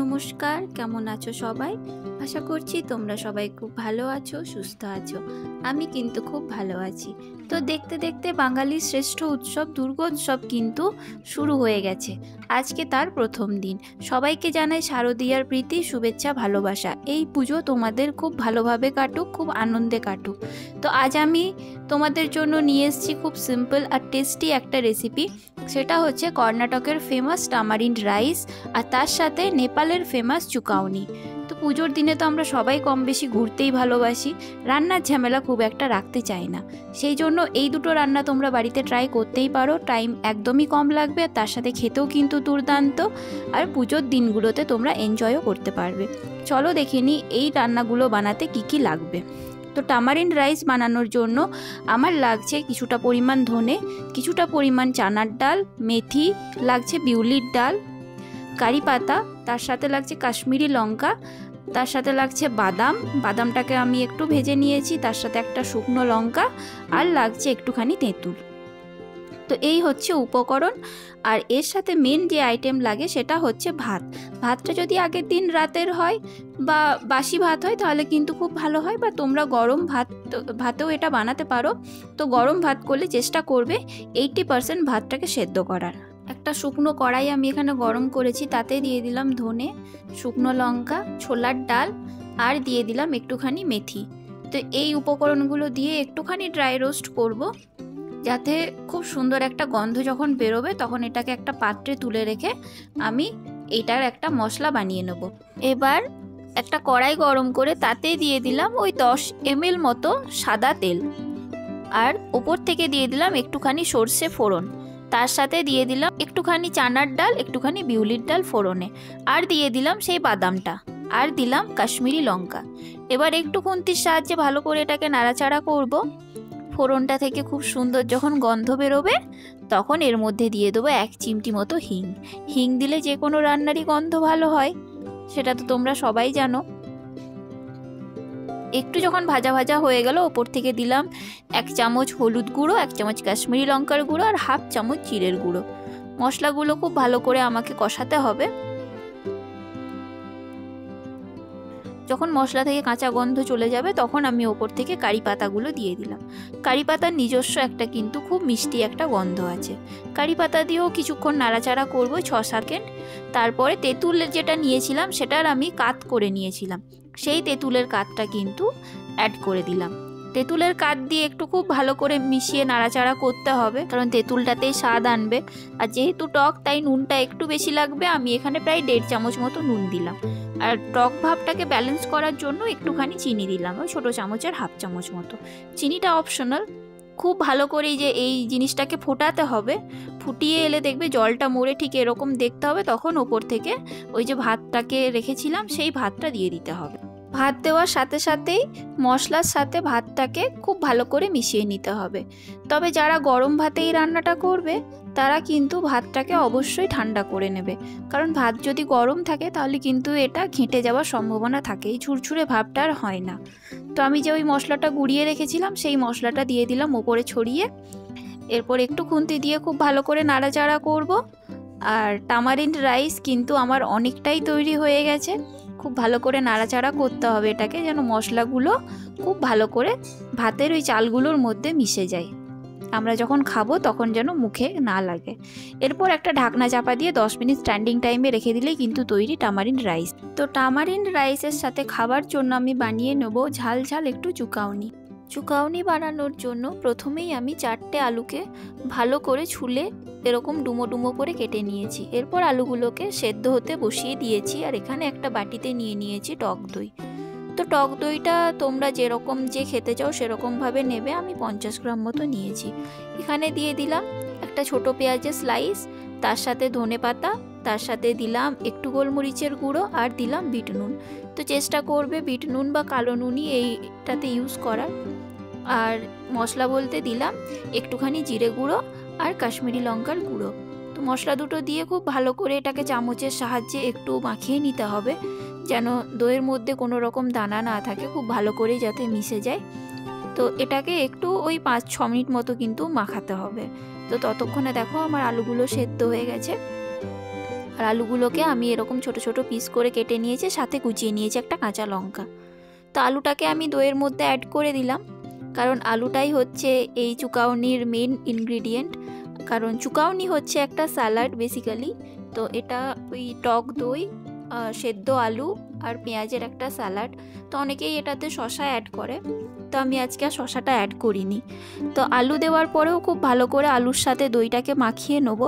নমস্কার, কেমন আছো সবাই? আশা করছি তোমরা সবাই খুব ভালো আছো, সুস্থ আছো। আমি কিন্তু খুব ভালো আছি। তো দেখতে দেখতে বাঙালির শ্রেষ্ঠ উৎসব দুর্গোৎসব কিন্তু শুরু হয়ে গেছে। আজকে তার প্রথম দিন। সবাইকে জানাই শারদীয়ার প্রীতি, শুভেচ্ছা, ভালোবাসা। এই পুজো তোমাদের খুব ভালোভাবে কাটুক, খুব আনন্দে কাটুক। তো আজ আমি তোমাদের জন্য নিয়ে এসেছি খুব সিম্পল আর টেস্টি একটা রেসিপি। সেটা হচ্ছে কর্ণাটকের ফেমাস টামারিন্ড রাইস আর তার সাথে নেপালের ফেমাস চুকাউনি। তো পুজোর দিনে তো আমরা সবাই কম বেশি ঘুরতেই ভালোবাসি, রান্নার ঝামেলা খুব একটা রাখতে চাই না। সেই জন্য এই দুটো রান্না তোমরা বাড়িতে ট্রাই করতেই পারো। টাইম একদমই কম লাগবে, তার সাথে খেতেও কিন্তু দুর্দান্ত, আর পুজোর দিনগুলোতে তোমরা এনজয়ও করতে পারবে। চলো দেখে নিই এই রান্নাগুলো বানাতে কি কি লাগবে। তো টামারিন্ড রাইস বানানোর জন্য আমার লাগছে কিছুটা পরিমাণ ধনে, কিছুটা পরিমাণ চানার ডাল, মেথি, লাগছে বিউলির ডাল, কারি পাতা, তার সাথে লাগছে কাশ্মীরি লঙ্কা, তার সাথে লাগছে বাদাম, বাদামটাকে আমি একটু ভেজে নিয়েছি, তার সাথে একটা শুকনো লঙ্কা, আর লাগছে একটুখানি তেঁতুল। তো এই হচ্ছে উপকরণ। আর এর সাথে মেন যে আইটেম লাগে সেটা হচ্ছে ভাত। ভাতটা যদি আগের দিন রাতের হয় বা বাসি ভাত হয় তাহলে কিন্তু খুব ভালো হয়, বা তোমরা গরম ভাতেও এটা বানাতে পারো। তো গরম ভাত করলে চেষ্টা করবে 80% ভাতটাকে সেদ্ধ করার। একটা শুকনো কড়াই আমি এখানে গরম করেছি, তাতে দিয়ে দিলাম ধনে, শুকনো লঙ্কা, ছোলার ডাল, আর দিয়ে দিলাম একটুখানি মেথি। তো এই উপকরণগুলো দিয়ে একটুখানি ড্রাই রোস্ট করব, যাতে খুব সুন্দর একটা গন্ধ যখন বেরোবে তখন এটাকে একটা পাত্রে তুলে রেখে আমি এইটার একটা মশলা বানিয়ে নেব। এবার একটা কড়াই গরম করে তাতে দিয়ে দিলাম ওই 10 ml মতো সাদা তেল, আর ওপর থেকে দিয়ে দিলাম একটুখানি সর্ষে ফোড়ন, তার সাথে দিয়ে দিলাম একটুখানি চানার ডাল, একটুখানি বিউলির ডাল ফোড়নে, আর দিয়ে দিলাম সেই বাদামটা, আর দিলাম কাশ্মীরি লঙ্কা। এবার একটু খুন্তির সাহায্যে ভালো করে এটাকে নাড়াচাড়া করব। ফোড়নটা থেকে খুব সুন্দর যখন গন্ধ বেরোবে তখন এর মধ্যে দিয়ে দেবো 1 চিমটি মতো হিং। হিং দিলে যে কোনো রান্নারই গন্ধ ভালো হয়, সেটা তো তোমরা সবাই জানো। একটু যখন ভাজা ভাজা হয়ে গেল, ওপর থেকে দিলাম 1 চামচ হলুদ গুঁড়ো, 1 চামচ কাশ্মীরি লঙ্কার গুঁড়ো, আর 1/2 চামচ জিরের গুঁড়ো। মশলাগুলো খুব ভালো করে আমাকে কষাতে হবে। যখন মশলা থেকে কাঁচা গন্ধ চলে যাবে তখন আমি ওপর থেকে কারি পাতাগুলো দিয়ে দিলাম। কারি পাতার নিজস্ব একটা কিন্তু খুব মিষ্টি একটা গন্ধ আছে। কারি পাতা দিয়েও কিছুক্ষণ নাড়াচাড়া করবো 6 সেকেন্ড। তারপরে তেঁতুল যেটা নিয়েছিলাম সেটার আমি কাত করে নিয়েছিলাম, সেই তেঁতুলের কাতটা কিন্তু অ্যাড করে দিলাম। তেঁতুলের কাত দিয়ে একটু খুব ভালো করে মিশিয়ে নাড়াচাড়া করতে হবে, কারণ তেঁতুলটাতেই স্বাদ আনবে। আর যেহেতু টক তাই নুনটা একটু বেশি লাগবে, আমি এখানে প্রায় 1.5 চামচ মতো নুন দিলাম। আর টক ভাবটাকে ব্যালেন্স করার জন্য একটুখানি চিনি দিলাম, ওই ছোটো চামচের 1/2 চামচ মতো। চিনিটা অপশনাল। খুব ভালো করে যে এই জিনিসটাকে ফোটাতে হবে, ফুটিয়ে এলে দেখবে জলটা মরে ঠিক এরকম দেখতে হবে, তখন ওপর থেকে ওই যে ভাতটাকে রেখেছিলাম সেই ভাতটা দিয়ে দিতে হবে। ভাত দেওয়ার সাথে সাথেই মশলার সাথে ভাতটাকে খুব ভালো করে মিশিয়ে নিতে হবে। তবে যারা গরম ভাতে এই রান্নাটা করবে তারা কিন্তু ভাতটাকে অবশ্যই ঠান্ডা করে নেবে, কারণ ভাত যদি গরম থাকে তাহলে কিন্তু এটা ঘেঁটে যাওয়ার সম্ভাবনা থাকে, এই ঝুরঝুরে ভাবটা আর হয় না। তো আমি যে ওই মশলাটা গুঁড়িয়ে রেখেছিলাম সেই মশলাটা দিয়ে দিলাম ওপরে ছড়িয়ে। এরপর একটু খুন্তি দিয়ে খুব ভালো করে নাড়াচাড়া করব। আর টামারিন্ড রাইস কিন্তু আমার অনেকটাই তৈরি হয়ে গেছে। খুব ভালো করে নাড়াচাড়া করতে হবে এটাকে, যেন মশলাগুলো খুব ভালো করে ভাতের ওই চালগুলোর মধ্যে মিশে যায়, আমরা যখন খাবো তখন যেন মুখে না লাগে। এরপর একটা ঢাকনা চাপা দিয়ে 10 মিনিট স্ট্যান্ডিং টাইমে রেখে দিলেই কিন্তু তৈরি টামারিন্ড রাইস। তো টামারিন্ড রাইসের সাথে খাবার জন্য আমি বানিয়ে নেব ঝাল ঝাল একটু চুকাউনি। চুকাউনি বানানোর জন্য প্রথমেই আমি 4টে আলুকে ভালো করে ছুলে এরকম ডুমো ডুমো করে কেটে নিয়েছি। এরপর আলুগুলোকে সেদ্ধ হতে বসিয়ে দিয়েছি, আর এখানে একটা বাটিতে নিয়ে নিয়েছি টক দই। তো টক দইটা তোমরা যেরকম যে খেতে চাও সেরকমভাবে নেবে, আমি 50 গ্রাম মতো নিয়েছি। এখানে দিয়ে দিলাম একটা ছোট পেঁয়াজের স্লাইস, তার সাথে ধনে পাতা, তার সাথে দিলাম একটু গোলমরিচের গুঁড়ো, আর দিলাম বিট নুন। তো চেষ্টা করবে বিট নুন বা কালো নুনই এইটাতে ইউজ করার। আর মশলা বলতে দিলাম একটুখানি জিরে গুঁড়ো আর কাশ্মীরি লঙ্কার গুঁড়ো। তো মশলা দুটো দিয়ে খুব ভালো করে এটাকে চামচের সাহায্যে একটু মাখিয়ে নিতে হবে, যেন দইয়ের মধ্যে কোনো রকম দানা না থাকে, খুব ভালো করে যাতে মিশে যায়। তো এটাকে একটু ওই 5-6 মিনিট মতো কিন্তু মাখাতে হবে। তো ততক্ষণে দেখো আমার আলুগুলো সেদ্ধ হয়ে গেছে। আর আলুগুলোকে আমি এরকম ছোট ছোট পিস করে কেটে নিয়েছি, সাথে কুচিয়ে নিয়েছি একটা কাঁচা লঙ্কা। তো আলুটাকে আমি দইয়ের মধ্যে অ্যাড করে দিলাম, কারণ আলুটাই হচ্ছে এই চুকাউনির মেন ইনগ্রিডিয়েন্ট। কারণ চুকাউনি হচ্ছে একটা স্যালাড বেসিক্যালি, তো এটা ওই টক দই, সেদ্ধ আলু আর পেঁয়াজের একটা স্যালাড। তো অনেকেই এটাতে শসা অ্যাড করে, তো আমি আজকে আর শসাটা অ্যাড করিনি। তো আলু দেওয়ার পরেও খুব ভালো করে আলুর সাথে দইটাকে মাখিয়ে নেবো,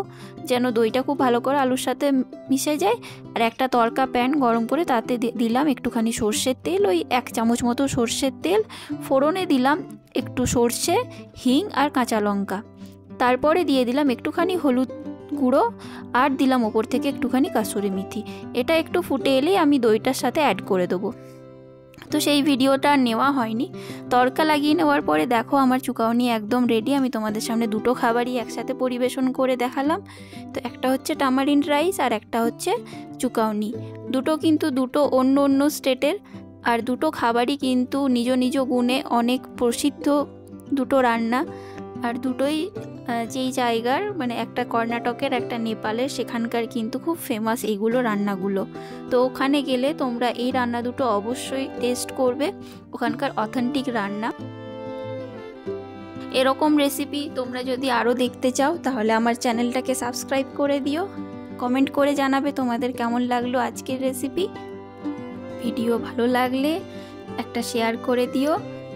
যেন দইটা খুব ভালো করে আলুর সাথে মিশে যায়। আর একটা তড়কা প্যান গরম করে তাতে দিলাম একটুখানি সর্ষের তেল, ওই 1 চামচ মতো সর্ষের তেল। ফোড়নে দিলাম একটু সর্ষে, হিং আর কাঁচা লঙ্কা। তারপরে দিয়ে দিলাম একটুখানি হলুদ গুঁড়ো আর দিলাম ওপর থেকে একটুখানি কাসুরি মেথি। এটা একটু ফুটে এলেই আমি দইটার সাথে অ্যাড করে দেবো। তো সেই ভিডিওটা নেওয়া হয়নি। তড়কা লাগিয়ে নেওয়ার পরে দেখো আমার চুকাউনি একদম রেডি। আমি তোমাদের সামনে দুটো খাবারই একসাথে পরিবেশন করে দেখালাম। তো একটা হচ্ছে টামারিন্ড রাইস আর একটা হচ্ছে চুকাউনি। দুটো কিন্তু দুটো অন্য অন্য স্টেটের, আর দুটো খাবারই কিন্তু নিজ নিজ গুণে অনেক প্রসিদ্ধ দুটো রান্না। আর দুটোই যেই জায়গার, মানে একটা কর্ণাটকের একটা নেপালের, সেখানকার কিন্তু খুব ফেমাস এইগুলো রান্নাগুলো। তো ওখানে গেলে তোমরা এই রান্না দুটো অবশ্যই টেস্ট করবে, ওখানকার অথেন্টিক রান্না। এরকম রেসিপি তোমরা যদি আরও দেখতে চাও তাহলে আমার চ্যানেলটাকে সাবস্ক্রাইব করে দিও। কমেন্ট করে জানাবে তোমাদের কেমন লাগলো আজকের রেসিপি। ভিডিও ভালো লাগলে একটা শেয়ার করে দিও,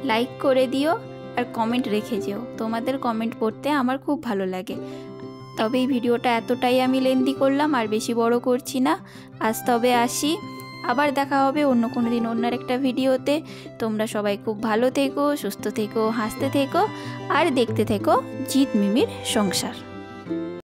লাইক করে দিও আর কমেন্ট রেখে যেও। তোমাদের কমেন্ট পড়তে আমার খুব ভালো লাগে। তবে এই ভিডিওটা এতটাই আমি লেন্দি করলাম, আর বেশি বড় করছি না। আজ তবে আসি, আবার দেখা হবে অন্য কোনো দিন অন্য একটা ভিডিওতে। তোমরা সবাই খুব ভালো থেকো, সুস্থ থেকো, হাসতে থেকো আর দেখতে থেকো জিৎ মিমির সংসার।